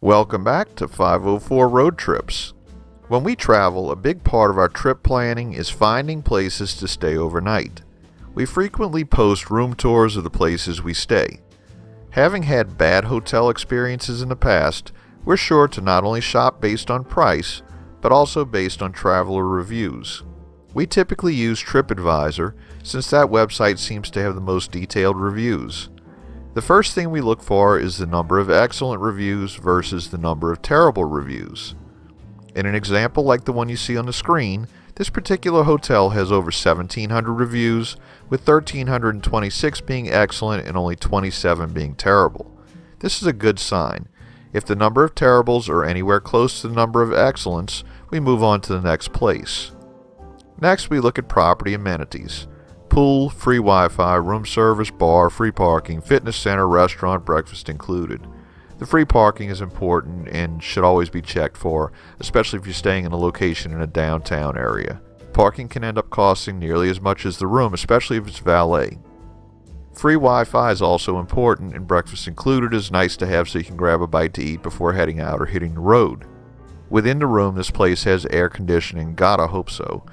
Welcome back to 504 Road Trips. When we travel, a big part of our trip planning is finding places to stay overnight. We frequently post room tours of the places we stay. Having had bad hotel experiences in the past, we're sure to not only shop based on price, but also based on traveler reviews. We typically use TripAdvisor since that website seems to have the most detailed reviews. The first thing we look for is the number of excellent reviews versus the number of terrible reviews. In an example like the one you see on the screen, this particular hotel has over 1,700 reviews, with 1,326 being excellent and only 27 being terrible. This is a good sign. If the number of terribles are anywhere close to the number of excellents, we move on to the next place. Next, we look at property amenities. Pool, free Wi-Fi, room service, bar, free parking, fitness center, restaurant, breakfast included. The free parking is important and should always be checked for, especially if you're staying in a location in a downtown area. Parking can end up costing nearly as much as the room, especially if it's valet. Free Wi-Fi is also important, and breakfast included is nice to have so you can grab a bite to eat before heading out or hitting the road. Within the room, this place has air conditioning, gotta hope so.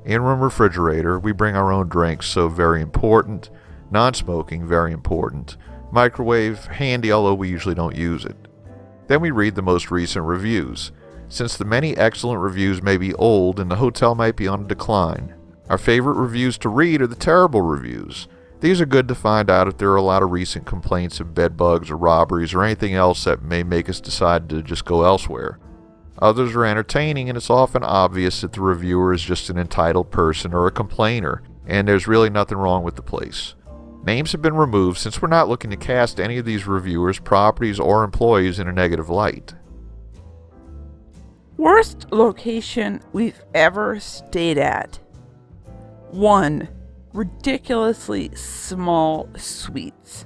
In-room refrigerator, we bring our own drinks, so very important. Non-smoking, very important. Microwave, handy, although we usually don't use it. Then we read the most recent reviews. Since the many excellent reviews may be old and the hotel might be on a decline, our favorite reviews to read are the terrible reviews. These are good to find out if there are a lot of recent complaints of bed bugs or robberies or anything else that may make us decide to just go elsewhere. Others are entertaining, and it's often obvious that the reviewer is just an entitled person or a complainer, and there's really nothing wrong with the place. Names have been removed since we're not looking to cast any of these reviewers, properties, or employees in a negative light. Worst location we've ever stayed at. 1. Ridiculously small suites.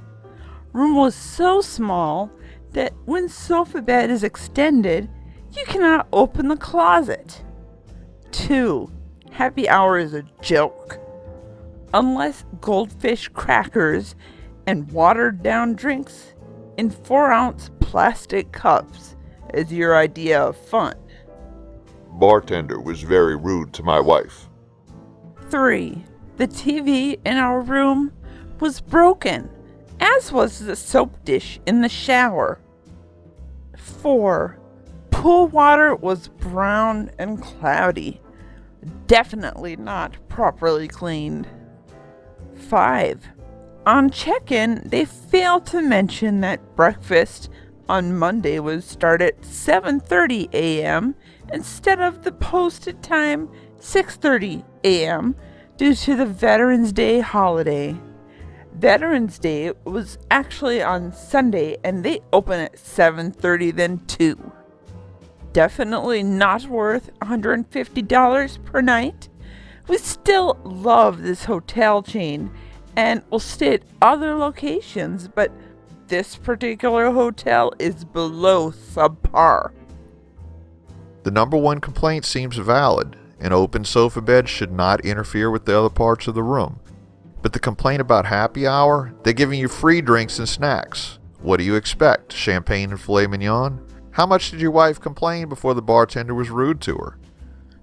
Room was so small that when sofa bed is extended, you cannot open the closet. 2. Happy hour is a joke. Unless goldfish crackers and watered down drinks in 4-ounce plastic cups is your idea of fun. Bartender was very rude to my wife. 3. The TV in our room was broken, as was the soap dish in the shower. 4. Pool water was brown and cloudy. Definitely not properly cleaned. 5. On check-in, they failed to mention that breakfast on Monday would start at 7:30 a.m. instead of the posted time 6:30 a.m. due to the Veterans Day holiday. Veterans Day was actually on Sunday and they open at 7:30 then 2. Definitely not worth $150 per night. We still love this hotel chain and will stay at other locations, but this particular hotel is below subpar. The number one complaint seems valid. An open sofa bed should not interfere with the other parts of the room. But the complaint about happy hour? They're giving you free drinks and snacks. What do you expect? Champagne and filet mignon? How much did your wife complain before the bartender was rude to her?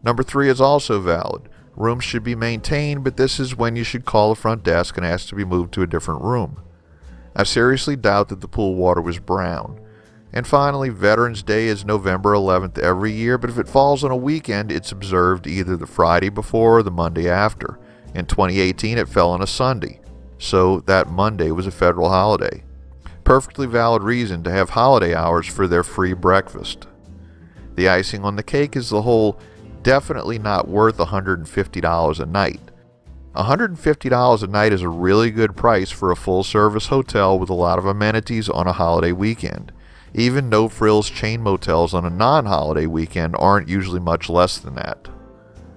Number 3 is also valid. Rooms should be maintained, but this is when you should call the front desk and ask to be moved to a different room. I seriously doubt that the pool water was brown. And finally, Veterans Day is November 11th every year, but if it falls on a weekend, it's observed either the Friday before or the Monday after. In 2018, it fell on a Sunday, so that Monday was a federal holiday. Perfectly valid reason to have holiday hours for their free breakfast. The icing on the cake is the whole definitely not worth $150 a night. $150 a night is a really good price for a full-service hotel with a lot of amenities on a holiday weekend. Even no-frills chain motels on a non-holiday weekend aren't usually much less than that.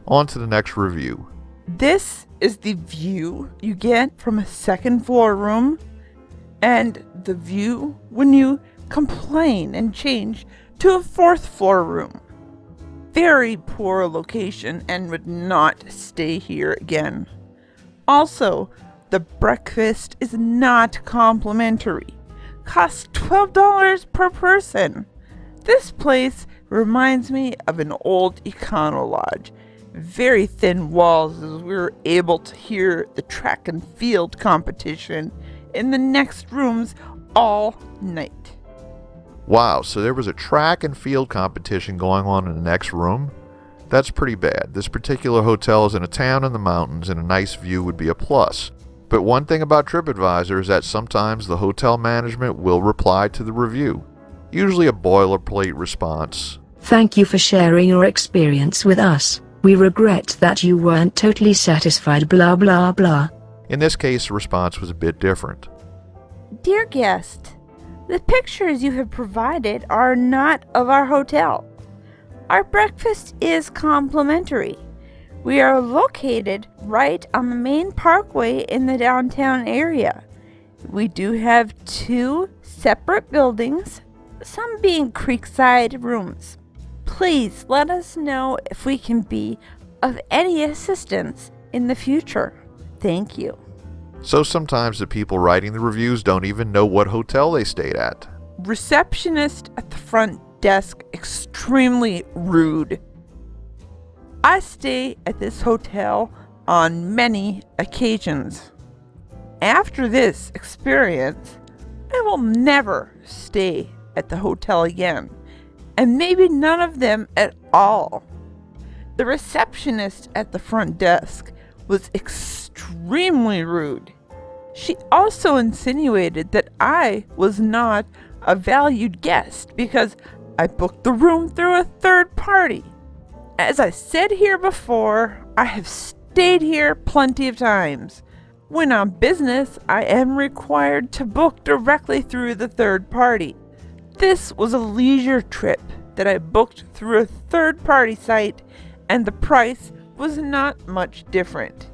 On to the next review. This is the view you get from a second floor room and the view when you complain and change to a 4th floor room. Very poor location and would not stay here again. Also, the breakfast is not complimentary. Costs $12 per person. This place reminds me of an old Econo Lodge. Very thin walls as we were able to hear the track and field competition in the next rooms all night. Wow, so there was a track and field competition going on in the next room? That's pretty bad. This particular hotel is in a town in the mountains and a nice view would be a plus. But one thing about TripAdvisor is that sometimes the hotel management will reply to the review. Usually a boilerplate response. Thank you for sharing your experience with us. We regret that you weren't totally satisfied blah blah blah. In this case, the response was a bit different. Dear guest, the pictures you have provided are not of our hotel. Our breakfast is complimentary. We are located right on the main parkway in the downtown area. We do have 2 separate buildings, some being creekside rooms. Please let us know if we can be of any assistance in the future. Thank you. So sometimes the people writing the reviews don't even know what hotel they stayed at. Receptionist at the front desk, extremely rude. I stay at this hotel on many occasions. After this experience, I will never stay at the hotel again, and maybe none of them at all. The receptionist at the front desk was extremely rude. She also insinuated that I was not a valued guest because I booked the room through a third party. As I said here before, I have stayed here plenty of times. When on business, I am required to book directly through the third party. This was a leisure trip that I booked through a third-party site, and the price was not much different.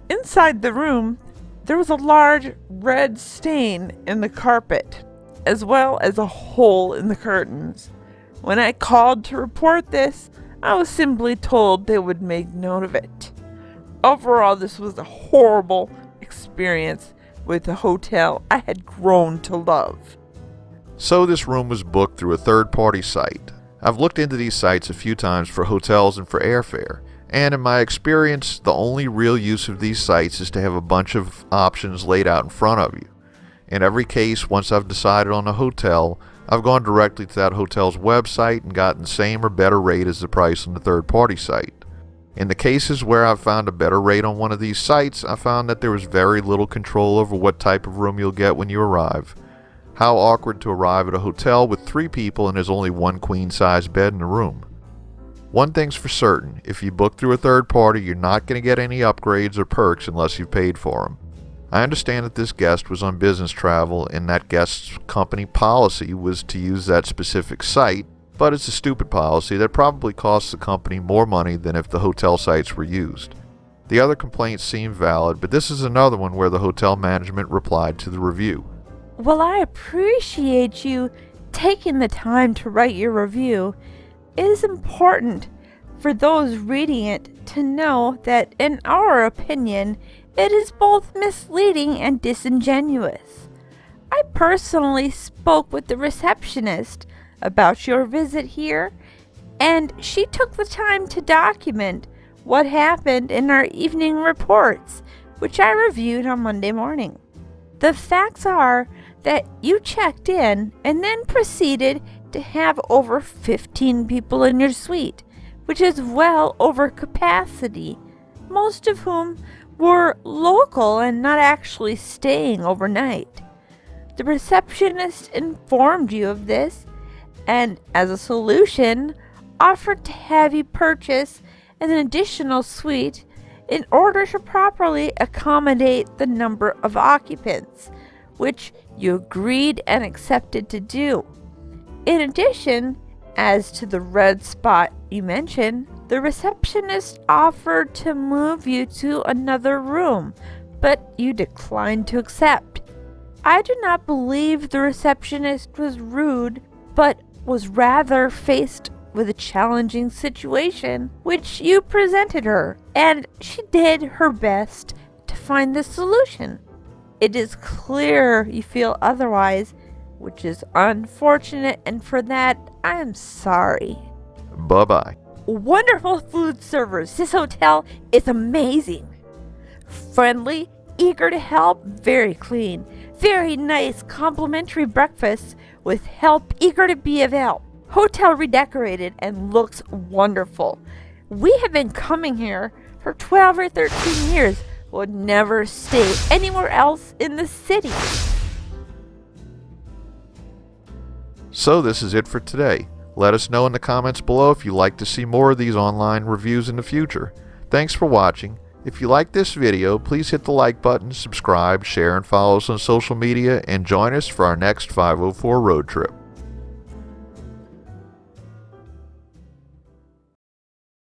Inside the room, there was a large red stain in the carpet, as well as a hole in the curtains. When I called to report this, I was simply told they would make note of it. Overall, this was a horrible experience with the hotel I had grown to love. So this room was booked through a third-party site. I've looked into these sites a few times for hotels and for airfare, and in my experience, the only real use of these sites is to have a bunch of options laid out in front of you. In every case, once I've decided on a hotel, I've gone directly to that hotel's website and gotten the same or better rate as the price on the third-party site. In the cases where I've found a better rate on one of these sites, I found that there was very little control over what type of room you'll get when you arrive. How awkward to arrive at a hotel with 3 people and there's only 1 queen-size bed in the room. One thing's for certain, if you book through a third party, you're not going to get any upgrades or perks unless you've paid for them. I understand that this guest was on business travel and that guest's company policy was to use that specific site, but it's a stupid policy that probably costs the company more money than if the hotel sites were used. The other complaints seem valid, but this is another one where the hotel management replied to the review. Well, I appreciate you taking the time to write your review. It is important for those reading it to know that, in our opinion, it is both misleading and disingenuous. I personally spoke with the receptionist about your visit here, and she took the time to document what happened in our evening reports, which I reviewed on Monday morning. The facts are that you checked in and then proceeded to have over 15 people in your suite, which is well over capacity, most of whom were local and not actually staying overnight. The receptionist informed you of this and, as a solution, offered to have you purchase an additional suite in order to properly accommodate the number of occupants, which you agreed and accepted to do. In addition, as to the red spot you mentioned, the receptionist offered to move you to another room, but you declined to accept. I do not believe the receptionist was rude, but was rather faced with a challenging situation which you presented her, and she did her best to find the solution. It is clear you feel otherwise, which is unfortunate, and for that, I am sorry. Bye-bye. Wonderful food servers. This hotel is amazing. Friendly, eager to help, very clean. Very nice complimentary breakfast with help eager to be of help. Hotel redecorated and looks wonderful. We have been coming here for 12 or 13 years. Would never stay anywhere else in the city. So this is it for today. Let us know in the comments below if you'd like to see more of these online reviews in the future. Thanks for watching. If you like this video, please hit the like button, subscribe, share, and follow us on social media, and join us for our next 504 road trip.